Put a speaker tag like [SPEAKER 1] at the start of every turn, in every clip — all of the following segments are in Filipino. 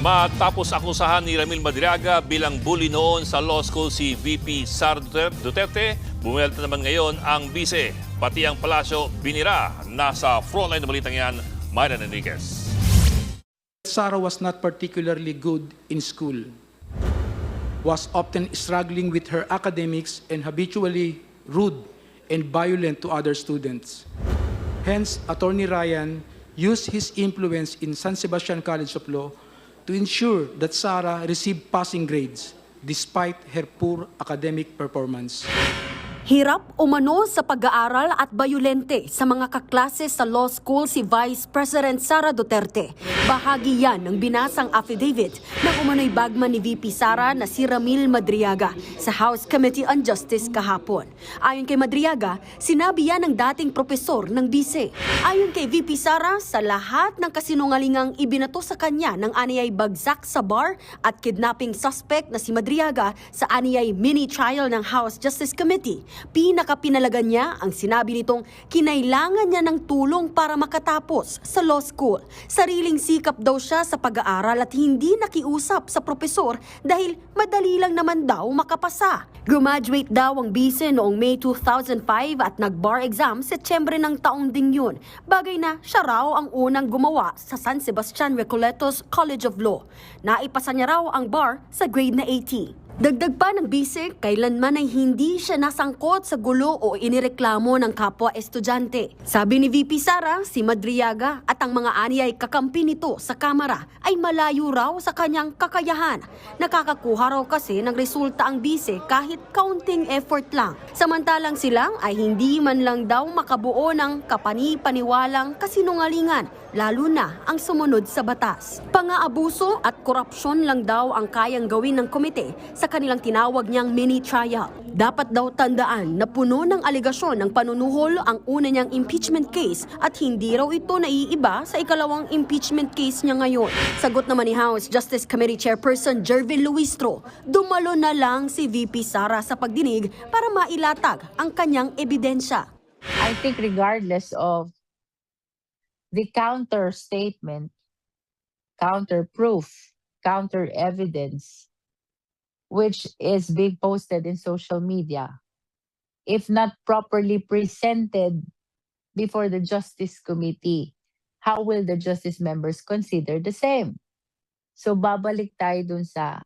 [SPEAKER 1] Matapos akusahan ni Ramil Madriaga bilang bully noon sa law school si VP Sara Duterte, bumelta naman ngayon ang bise. Pati ang palasyo binira. Nasa frontline na balitang yan, Myron Enriquez.
[SPEAKER 2] Sara was not particularly good in school, was often struggling with her academics and habitually rude and violent to other students. Hence, Attorney Ryan used his influence in San Sebastian College of Law to ensure that Sara received passing grades despite her poor academic performance.
[SPEAKER 3] Hirap umano sa pag-aaral at bayolente sa mga kaklase sa law school si Vice President Sara Duterte. Bahagi yan ng binasang affidavit ng umano'y bagman ni VP Sara na si Ramil Madriaga sa House Committee on Justice kahapon. Ayon kay Madriaga, sinabi yan ng dating propesor ng BISE. Ayon kay VP Sara, sa lahat ng kasinungalingang ibinato sa kanya ng aniyay bagsak sa bar at kidnapping suspect na si Madriaga sa aniyay mini-trial ng House Justice Committee, pinakapinalagan niya ang sinabi nitong kinailangan niya ng tulong para makatapos sa law school. Sariling sikap daw siya sa pag-aaral at hindi nakiusap sa propesor dahil madali lang naman daw makapasa. Graduate daw ang BISE noong May 2005 at nag-bar exam Setyembre ng taong ding yun. Bagay na siya raw ang unang gumawa sa San Sebastian Recoletos College of Law. Naipasa niya raw ang bar sa grade na 80. Dagdag pa ng BISE, kailanman ay hindi siya nasangkot sa gulo o inireklamo ng kapwa estudyante. Sabi ni VP Sara, si Madriaga at ang mga aniyay kakampi nito sa Kamara ay malayo raw sa kanyang kakayahan. Nakakakuha raw kasi ng resulta ang BISE kahit kaunting effort lang. Samantalang silang ay hindi man lang daw makabuo ng kapani-paniwalang kasinungalingan, lalo na ang sumunod sa batas. Pang-aabuso at korupsyon lang daw ang kayang gawin ng komite sa kanilang tinawag niyang mini-trial. Dapat daw tandaan na puno ng aligasyon ng panunuhol ang una niyang impeachment case at hindi raw ito naiiba sa ikalawang impeachment case niya ngayon. Sagot naman ni House Justice Committee Chairperson Jervin Luistro, dumalo na lang si VP Sara sa pagdinig para mailatag ang kanyang ebidensya.
[SPEAKER 4] I think regardless of the counter statement, counter proof, counter evidence, which is being posted in social media, if not properly presented before the Justice Committee, how will the Justice members consider the same? So babalik tayo dun sa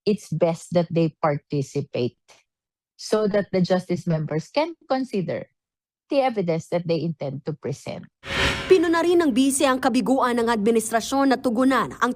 [SPEAKER 4] it's best that they participate so that the Justice members can consider the evidence that they intend to present.
[SPEAKER 3] Pinuna rin ng BISE ang kabiguan ng administrasyon na tugunan ang